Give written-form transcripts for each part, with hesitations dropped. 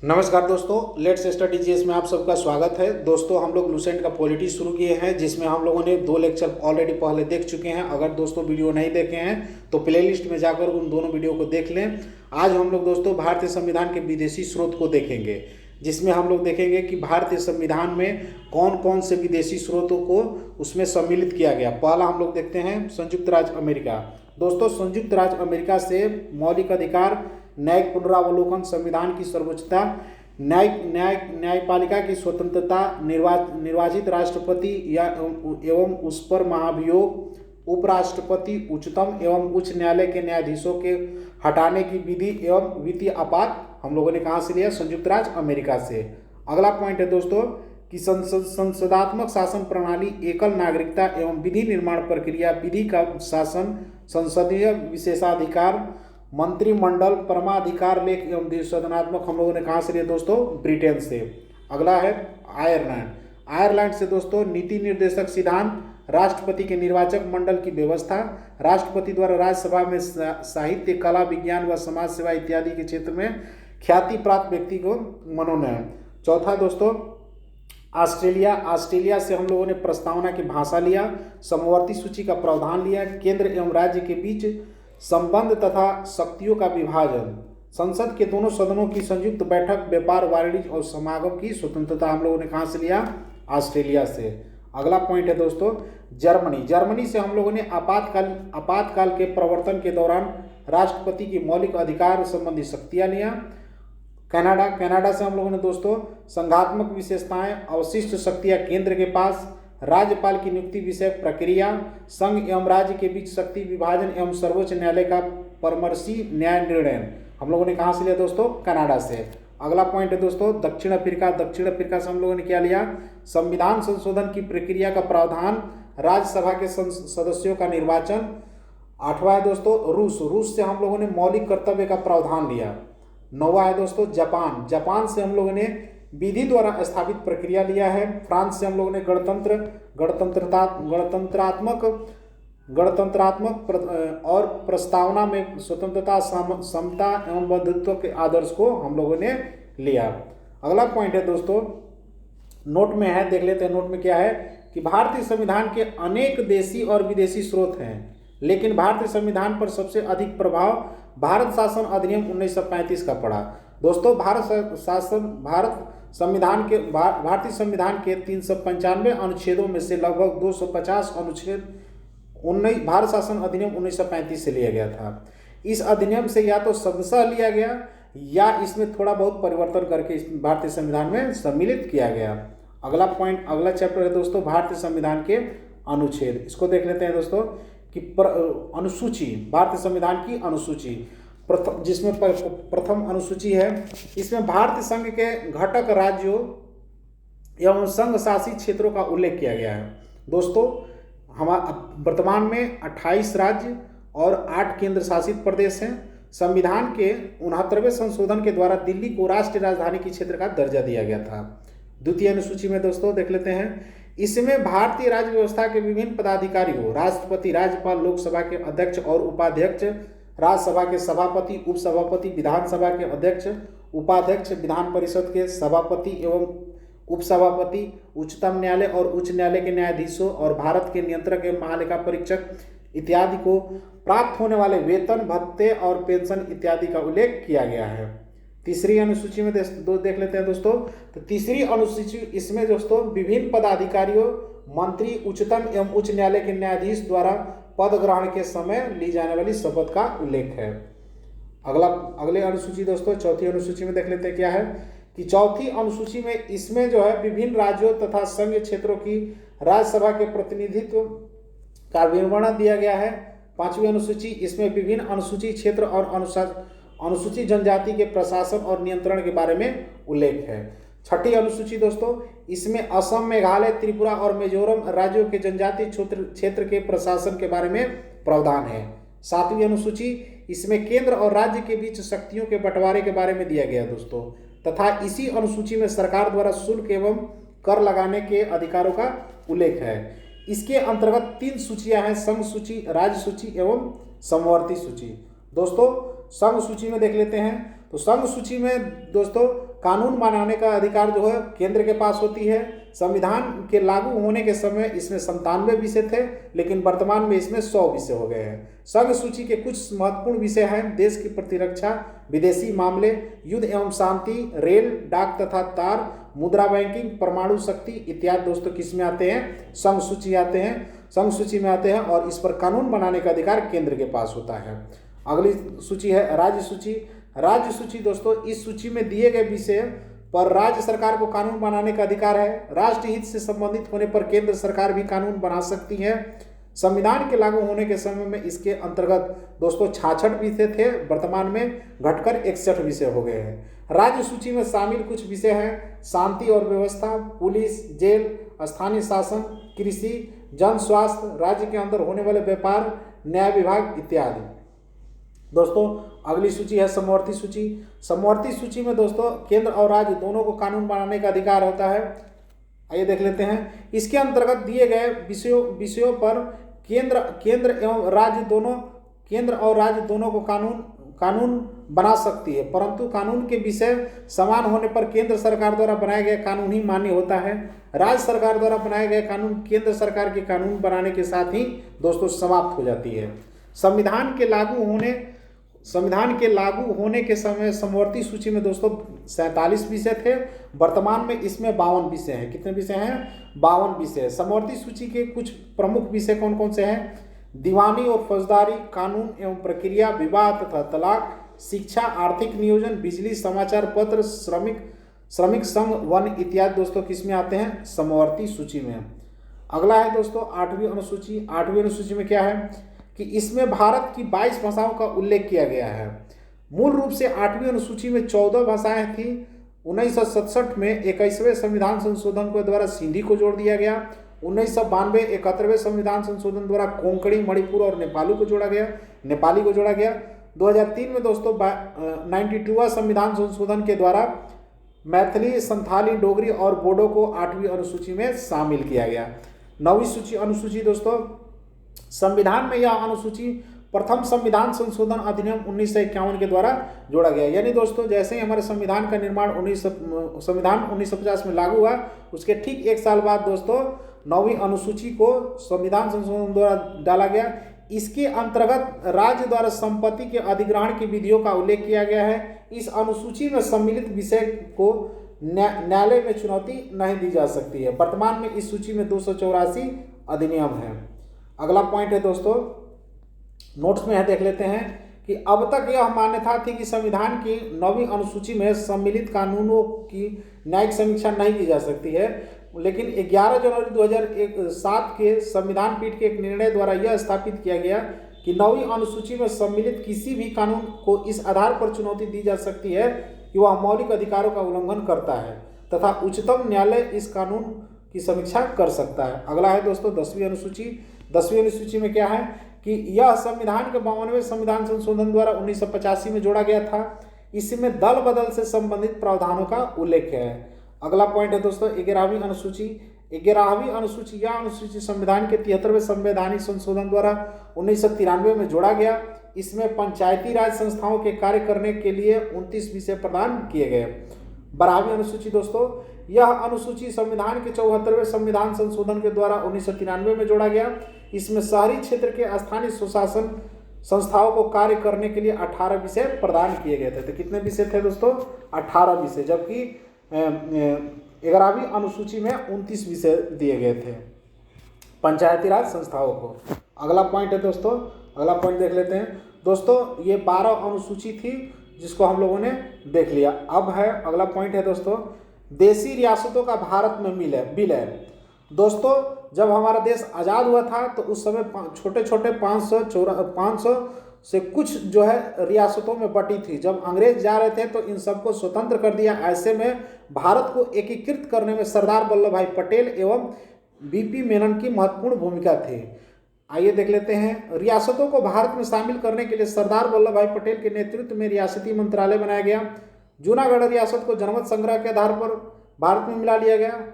नमस्कार दोस्तों, let's study GS में आप सबका स्वागत है। दोस्तों, हम लोग लूसेंट का पॉलिटी शुरू किए हैं, जिसमें हम लोगों ने 2 लेक्चर ऑलरेडी पहले देख चुके हैं। अगर दोस्तों वीडियो नहीं देखे हैं तो प्लेलिस्ट में जाकर उन दोनों वीडियो को देख लें। आज हम लोग दोस्तों भारतीय संविधान के विदेशी स्रोत को देखेंगे, जिसमें हम लोग देखेंगे कि भारतीय संविधान में कौन कौन से विदेशी स्रोतों को उसमें सम्मिलित किया गया। पहला हम लोग देखते हैं संयुक्त राज्य अमेरिका। दोस्तों, संयुक्त राज्य अमेरिका से मौलिक अधिकार, न्यायिक पुनरावलोकन, संविधान की सर्वोच्चता, न्यायपालिका की स्वतंत्रता, निर्वाचित राष्ट्रपति या एवं उस पर महाभियोग, उपराष्ट्रपति, उच्चतम एवं उच्च न्यायालय के न्यायाधीशों के हटाने की विधि एवं वित्तीय आपात हम लोगों ने कहाँ से लिया? संयुक्त राज्य अमेरिका से। अगला पॉइंट है दोस्तों कि संसदात्मक शासन प्रणाली, एकल नागरिकता एवं विधि निर्माण प्रक्रिया, विधि का शासन, संसदीय विशेषाधिकार, मंत्रिमंडल, परमाधिकार लेख एवं द्विसदनात्मक हम लोगों ने कहाँ से लिया दोस्तों? ब्रिटेन से। अगला है आयरलैंड। आयरलैंड से दोस्तों नीति निर्देशक सिद्धांत, राष्ट्रपति के निर्वाचक मंडल की व्यवस्था, राष्ट्रपति द्वारा राज्यसभा में साहित्य, कला, विज्ञान व समाज सेवा इत्यादि के क्षेत्र में ख्याति प्राप्त व्यक्ति को मनोनयन। चौथा दोस्तों ऑस्ट्रेलिया। ऑस्ट्रेलिया से हम लोगों ने प्रस्तावना की भाषा लिया, समवर्ती सूची का प्रावधान लिया, केंद्र एवं राज्य के बीच संबंध तथा शक्तियों का विभाजन, संसद के दोनों सदनों की संयुक्त बैठक, व्यापार, वाणिज्य और समागम की स्वतंत्रता हम लोगों ने कहाँ से लिया? ऑस्ट्रेलिया से। अगला पॉइंट है दोस्तों जर्मनी। जर्मनी से हम लोगों ने आपातकाल के प्रवर्तन के दौरान राष्ट्रपति की मौलिक अधिकार संबंधी शक्तियाँ लिया। कनाडा। कनाडा से हम लोगों ने दोस्तों संघात्मक विशेषताएं, अवशिष्ट शक्तियाँ केंद्र के पास, राज्यपाल की नियुक्ति विषय प्रक्रिया, संघ एवं राज्य के बीच शक्ति विभाजन एवं सर्वोच्च न्यायालय का परामर्शी न्याय निर्णय हम लोगों ने कहाँ से लिया दोस्तों? कनाडा से। अगला पॉइंट है दोस्तों दक्षिण अफ्रीका। दक्षिण अफ्रीका से हम लोगों ने क्या लिया? संविधान संशोधन की प्रक्रिया का प्रावधान, राज्यसभा के सदस्यों का निर्वाचन। आठवां है दोस्तों रूस। रूस से हम लोगों ने मौलिक कर्तव्य का प्रावधान लिया। नौवां है दोस्तों जापान। जापान से हम लोगों ने विधि द्वारा स्थापित प्रक्रिया लिया है। फ्रांस से हम लोगों ने गणतंत्रात्मक और प्रस्तावना में स्वतंत्रता, समता एवं बंधुत्व के आदर्श को हम लोगों ने लिया। अगला पॉइंट है दोस्तों नोट में है, देख लेते हैं नोट में क्या है कि भारतीय संविधान के अनेक देशी और विदेशी स्रोत हैं, लेकिन भारतीय संविधान पर सबसे अधिक प्रभाव भारत शासन अधिनियम 1935 का पड़ा। दोस्तों भारतीय संविधान के 395 अनुच्छेदों में से लगभग 250 अनुच्छेद भारत शासन अधिनियम 1935 से लिया गया था। इस अधिनियम से या तो शब्दशः लिया गया या इसमें थोड़ा बहुत परिवर्तन करके इस भारतीय संविधान में सम्मिलित किया गया। अगला पॉइंट, अगला चैप्टर है दोस्तों भारतीय संविधान के अनुच्छेद। इसको देख लेते हैं दोस्तों कि अनुसूची, भारतीय संविधान की अनुसूची जिसमें प्रथम अनुसूची है, इसमें भारतीय संघ के घटक राज्यों एवं संघ शासित क्षेत्रों का उल्लेख किया गया है। दोस्तों वर्तमान में 28 राज्य और 8 केंद्र शासित प्रदेश हैं। संविधान के 69वें संशोधन के द्वारा दिल्ली को राष्ट्रीय राजधानी के क्षेत्र का दर्जा दिया गया था। द्वितीय अनुसूची में दोस्तों देख लेते हैं, इसमें भारतीय राज्य व्यवस्था के विभिन्न पदाधिकारियों, राष्ट्रपति, राज्यपाल, लोकसभा के अध्यक्ष और उपाध्यक्ष, राज्यसभा के सभापति, उपसभापति, विधानसभा के अध्यक्ष, उपाध्यक्ष, विधान परिषद के सभापति एवं उपसभापति, उच्चतम न्यायालय और उच्च न्यायालय के न्यायाधीशों और भारत के नियंत्रक एवं महालेखा परीक्षक इत्यादि को प्राप्त होने वाले वेतन, भत्ते और पेंशन इत्यादि का उल्लेख किया गया है। तीसरी अनुसूची में देख लेते हैं दोस्तों, तो तीसरी अनुसूची इसमें दोस्तों विभिन्न पदाधिकारियों, मंत्री, उच्चतम एवं उच्च न्यायालय के न्यायाधीश द्वारा पद ग्रहण के समय ली जाने वाली शपथ का उल्लेख है। अगले अनुसूची दोस्तों चौथी अनुसूची में देख लेते हैं क्या है कि चौथी अनुसूची में इसमें जो है विभिन्न राज्यों तथा संघ क्षेत्रों की राज्यसभा के प्रतिनिधित्व का विवरण दिया गया है। पांचवी अनुसूची, इसमें विभिन्न अनुसूची क्षेत्र और अनुसूचित जनजाति के प्रशासन और नियंत्रण के बारे में उल्लेख है। छठी अनुसूची दोस्तों, इसमें असम, मेघालय, त्रिपुरा और मिजोरम राज्यों के जनजातीय क्षेत्र के प्रशासन के बारे में प्रावधान है। सातवीं अनुसूची, इसमें केंद्र और राज्य के बीच शक्तियों के बंटवारे के बारे में दिया गया दोस्तों, तथा इसी अनुसूची में सरकार द्वारा शुल्क एवं कर लगाने के अधिकारों का उल्लेख है। इसके अंतर्गत 3 सूचियां हैं, संघ सूची, राज्य सूची एवं समवर्ती सूची। दोस्तों संघ सूची में देख लेते हैं तो संघ सूची में दोस्तों कानून बनाने का अधिकार जो है केंद्र के पास होती है। संविधान के लागू होने के समय इसमें 97 विषय थे, लेकिन वर्तमान में इसमें 100 विषय हो गए हैं। संघ सूची के कुछ महत्वपूर्ण विषय हैं: देश की प्रतिरक्षा, विदेशी मामले, युद्ध एवं शांति, रेल, डाक तथा तार, मुद्रा बैंकिंग, परमाणु शक्ति इत्यादि दोस्तों किस में आते हैं? संघ सूची आते हैं, संघ सूची में आते हैं, और इस पर कानून बनाने का अधिकार केंद्र के पास होता है। अगली सूची है राज्य सूची। राज्य सूची दोस्तों, इस सूची में दिए गए विषय पर राज्य सरकार को कानून बनाने का अधिकार है। राष्ट्रीय हित से संबंधित होने पर केंद्र सरकार भी कानून बना सकती है। संविधान के लागू होने के समय में इसके अंतर्गत दोस्तों 66 विषय थे, वर्तमान में घटकर 61 विषय हो गए हैं। राज्य सूची में शामिल कुछ विषय हैं: शांति और व्यवस्था, पुलिस, जेल, स्थानीय शासन, कृषि, जन स्वास्थ्य, राज्य के अंदर होने वाले व्यापार, न्याय विभाग इत्यादि। दोस्तों अगली सूची है समवर्ती सूची। समवर्ती सूची में दोस्तों केंद्र और राज्य दोनों को कानून बनाने का अधिकार होता है। आइए देख लेते हैं। इसके अंतर्गत दिए गए विषयों पर केंद्र और राज्य दोनों को कानून बना सकती है, परंतु कानून के विषय समान होने पर केंद्र सरकार द्वारा बनाया गया कानून ही मान्य होता है। राज्य सरकार द्वारा बनाए गए कानून केंद्र सरकार के कानून बनाने के साथ ही दोस्तों समाप्त हो जाती है। संविधान के लागू होने के समय समवर्ती सूची में दोस्तों 47 विषय थे, वर्तमान में इसमें 52 विषय हैं। कितने विषय हैं? 52 विषय। समवर्ती सूची के कुछ प्रमुख विषय कौन कौन से हैं? दीवानी और फौजदारी, कानून एवं प्रक्रिया, विवाह तथा तलाक, शिक्षा, आर्थिक नियोजन, बिजली, समाचार पत्र, श्रमिक संघ, वन इत्यादि दोस्तों किस में आते हैं? समवर्ती सूची में। अगला है दोस्तों 8वीं अनुसूची। 8वीं अनुसूची में क्या है कि इसमें भारत की 22 भाषाओं का उल्लेख किया गया है। मूल रूप से 8वीं अनुसूची में 14 भाषाएं थी। 1967 में 21वें संविधान संशोधन के द्वारा सिंधी को जोड़ दिया गया। 1992 71वें संविधान संशोधन द्वारा कोंकणी, मणिपुर और नेपाली को जोड़ा गया। 2003 में दोस्तों 92वां संविधान संशोधन के द्वारा मैथिली, संथाली, डोगरी और बोडो को 8वीं अनुसूची में शामिल किया गया। 9वीं अनुसूची दोस्तों, संविधान में यह अनुसूची प्रथम संविधान संशोधन अधिनियम 1951 के द्वारा जोड़ा गया। यानी दोस्तों जैसे ही हमारे संविधान का निर्माण संविधान 1950 में लागू हुआ, उसके ठीक 1 साल बाद दोस्तों 9वीं अनुसूची को संविधान संशोधन द्वारा डाला गया। इसके अंतर्गत राज्य द्वारा संपत्ति के अधिग्रहण की विधियों का उल्लेख किया गया है। इस अनुसूची में सम्मिलित विषय को न्यायालय में चुनौती नहीं दी जा सकती है। वर्तमान में इस सूची में 284 अधिनियम है। अगला पॉइंट है दोस्तों, नोट्स में है, देख लेते हैं कि अब तक यह मान्यता थी कि संविधान की 9वीं अनुसूची में सम्मिलित कानूनों की न्यायिक समीक्षा नहीं की जा सकती है, लेकिन 11 जनवरी 2007 के संविधान पीठ के एक निर्णय द्वारा यह स्थापित किया गया कि 9वीं अनुसूची में सम्मिलित किसी भी कानून को इस आधार पर चुनौती दी जा सकती है कि वह मौलिक अधिकारों का उल्लंघन करता है तथा उच्चतम न्यायालय इस कानून की समीक्षा कर सकता है। अगला है दोस्तों 10वीं अनुसूची। 10वीं अनुसूची में क्या है कि यह संविधान के 52वें संविधान संशोधन द्वारा 1985 में जोड़ा गया था। इसमें दल बदल से संबंधित प्रावधानों का उल्लेख है। अगला पॉइंट है दोस्तों 11वीं अनुसूची। 11वीं अनुसूची, यह अनुसूची संविधान के 73वें संवैधानिक संशोधन द्वारा 1993 में जोड़ा गया। इसमें पंचायती राज संस्थाओं के कार्य करने के लिए 29 विषय प्रदान किए गए। 12वीं अनुसूची दोस्तों, यह अनुसूची संविधान के 74वें संविधान संशोधन के द्वारा 1993 में जोड़ा गया। इसमें शहरी क्षेत्र के स्थानीय स्वशासन संस्थाओं को कार्य करने के लिए 18 विषय प्रदान किए गए थे। तो कितने विषय थे दोस्तों? 18 विषय, जबकि 11वीं अनुसूची में 29 विषय दिए गए थे पंचायती राज संस्थाओं को। अगला पॉइंट है दोस्तों, अगला पॉइंट देख लेते हैं दोस्तों। ये 12 अनुसूची थी जिसको हम लोगों ने देख लिया। अब है अगला पॉइंट है दोस्तों, देशी रियासतों का भारत में विलय। दोस्तों जब हमारा देश आज़ाद हुआ था तो उस समय छोटे छोटे 500 से कुछ जो है रियासतों में बटी थी। जब अंग्रेज जा रहे थे तो इन सबको स्वतंत्र कर दिया। ऐसे में भारत को एकीकृत करने में सरदार वल्लभ भाई पटेल एवं बीपी मेनन की महत्वपूर्ण भूमिका थी। आइए देख लेते हैं। रियासतों को भारत में शामिल करने के लिए सरदार वल्लभ भाई पटेल के नेतृत्व में रियासती मंत्रालय बनाया गया। जूनागढ़ रियासत को जनमत संग्रह के आधार पर भारत में मिला लिया गया।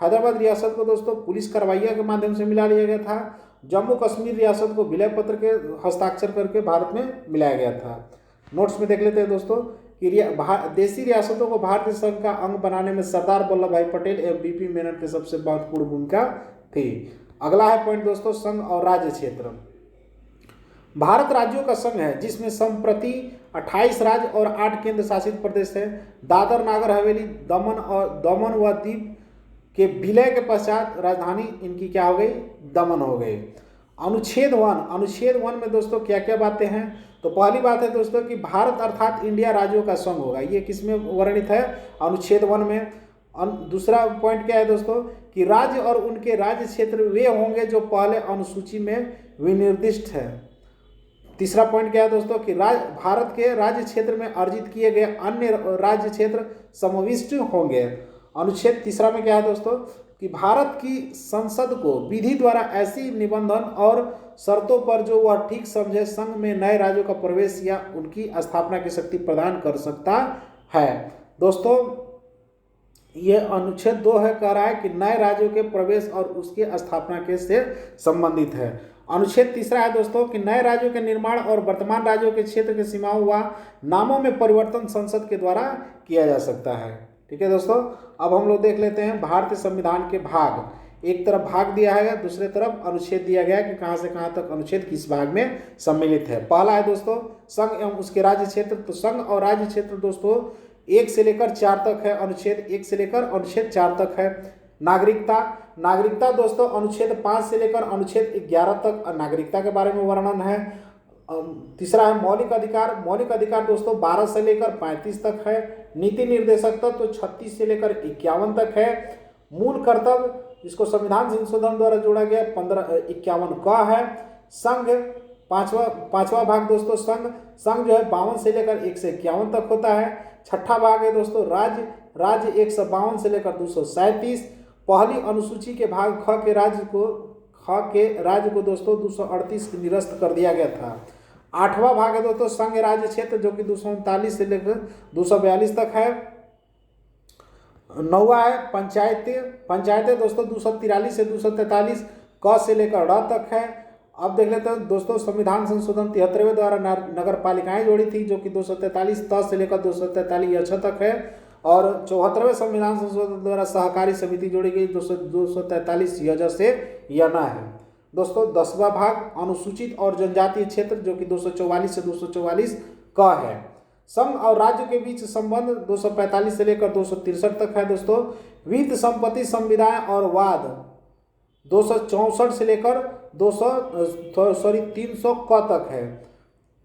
हैदराबाद रियासत को दोस्तों पुलिस कार्रवाइयों के माध्यम से मिला लिया गया था। जम्मू कश्मीर रियासत को विलय पत्र के हस्ताक्षर करके भारत में मिलाया गया था। नोट्स में देख लेते हैं दोस्तों कि देशी रियासतों को भारतीय संघ का अंग बनाने में सरदार वल्लभ भाई पटेल एवं बीपी मेनन की सबसे महत्वपूर्ण भूमिका थी। अगला है पॉइंट दोस्तों, संघ और राज्य क्षेत्र। भारत राज्यों का संघ है जिसमें संप्रति 28 राज्य और 8 केंद्र शासित प्रदेश है। दादर नागर हवेली दमन व दीव के विलय के पश्चात राजधानी इनकी क्या हो गई, दमन हो गई। अनुच्छेद 1 में दोस्तों क्या क्या बातें हैं, तो पहली बात है दोस्तों कि भारत अर्थात इंडिया राज्यों का संघ होगा, ये किसमें वर्णित है, अनुच्छेद 1 में। दूसरा पॉइंट क्या है दोस्तों कि राज्य और उनके राज्य क्षेत्र वे होंगे जो पहले अनुसूची में विनिर्दिष्ट है। तीसरा पॉइंट क्या है दोस्तों कि भारत के राज्य क्षेत्र में अर्जित किए गए अन्य राज्य क्षेत्र समाविष्ट होंगे। अनुच्छेद 3 में क्या है दोस्तों कि भारत की संसद को विधि द्वारा ऐसी निबंधन और शर्तों पर जो वह ठीक समझे संघ में नए राज्यों का प्रवेश या उनकी स्थापना की शक्ति प्रदान कर सकता है। दोस्तों ये अनुच्छेद 2 है, कह रहा है कि नए राज्यों के प्रवेश और उसकी स्थापना के से संबंधित है। अनुच्छेद 3 है दोस्तों कि नए राज्यों के निर्माण और वर्तमान राज्यों के क्षेत्र के सीमाओं व नामों में परिवर्तन संसद के द्वारा किया जा सकता है। ठीक है दोस्तों, अब हम लोग देख लेते हैं भारतीय संविधान के भाग। एक तरफ भाग दिया है, दूसरे तरफ अनुच्छेद दिया गया कि कहां से कहां तक अनुच्छेद किस भाग में सम्मिलित है। पहला है दोस्तों संघ एवं उसके राज्य क्षेत्र। तो संघ और राज्य क्षेत्र दोस्तों 1 से लेकर 4 तक है, अनुच्छेद 1 से लेकर अनुच्छेद 4 तक है। नागरिकता दोस्तों अनुच्छेद 5 से लेकर अनुच्छेद 11 तक नागरिकता के बारे में वर्णन है। तीसरा है मौलिक अधिकार दोस्तों 12 से लेकर 35 तक है। नीति निर्देशक तत्व 36 से लेकर 51 तक है। मूल कर्तव्य जिसको संविधान संशोधन द्वारा जोड़ा गया 51 का है। संघ पांचवा भाग दोस्तों संघ जो है 52 से लेकर 151 तक होता है। छठा भाग है दोस्तों राज्य 152 से लेकर 237। पहली अनुसूची के भाग ख के राज्य को दोस्तों 238 निरस्त कर दिया गया था। 8वां भाग है दोस्तों संघ राज्य क्षेत्र जो कि 239 से लेकर 242 तक है। 9वां है पंचायतें दोस्तों 243 से 243 क से लेकर ड़ तक है। अब देख लेते हैं दोस्तों संविधान संशोधन 73वें द्वारा नगर पालिकाएं जोड़ी थी जो कि 243 त से लेकर 243 यछ तक है। और 74वें संविधान संशोधन द्वारा सहकारी समिति जोड़ी गई 243 यज से यना है। दोस्तों 10वां भाग अनुसूचित और जनजातीय क्षेत्र जो कि 244 से 244 क है। संघ और राज्य के बीच संबंध 245 से लेकर 263 तक है। दोस्तों वित्त संपत्ति संविदाएं और वाद 264 से लेकर 300 क तक है।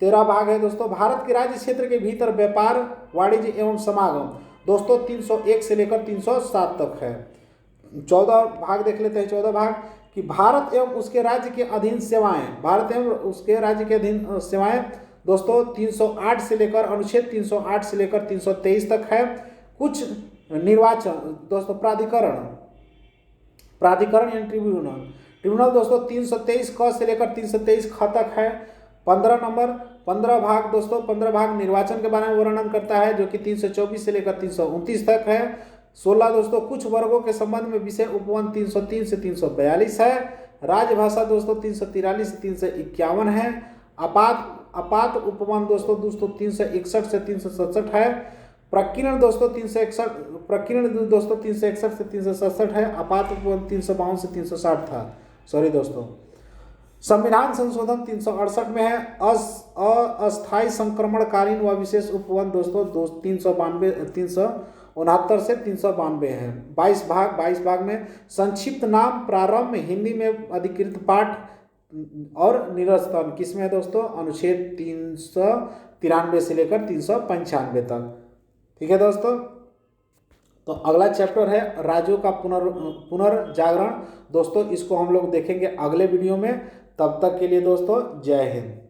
13 भाग है दोस्तों भारत के राज्य क्षेत्र के भीतर व्यापार वाणिज्य एवं समागम दोस्तों 301 से लेकर 307 तक है। 14 भाग देख लेते हैं। 14 भाग कि भारत एवं उसके राज्य के अधीन सेवाएं दोस्तों 308 से लेकर अनुच्छेद 308 से लेकर 323 तक है। कुछ निर्वाचन दोस्तों प्राधिकरण यानी ट्रिब्यूनल दोस्तों 323 क से लेकर 323 ख तक है। 15 भाग दोस्तों 15 भाग निर्वाचन के बारे में वर्णन करता है जो कि 324 से लेकर 329 तक है। 16 दोस्तों कुछ वर्गों के संबंध में विषय उपवन 303 से 342 है। राजभाषा दोस्तों 343 से 351 है। आपात उपवन दोस्तों 361 से 367 है। प्रकीर्ण दोस्तों 361 से 367 है। आपात उपवन 352 से 360 था। सॉरी दोस्तों संविधान संशोधन 368 में है। अस्थायी संक्रमणकालीन व विशेष उपवन दोस्तों 369 से 392 है। 22 भाग में संक्षिप्त नाम प्रारंभ हिंदी में अधिकृत पाठ और निरस्तन किसमें है दोस्तों अनुच्छेद 393 से लेकर 395 तक। ठीक है दोस्तों, तो अगला चैप्टर है राज्यों का पुनर्जागरण दोस्तों, इसको हम लोग देखेंगे अगले वीडियो में। तब तक के लिए दोस्तों जय हिंद।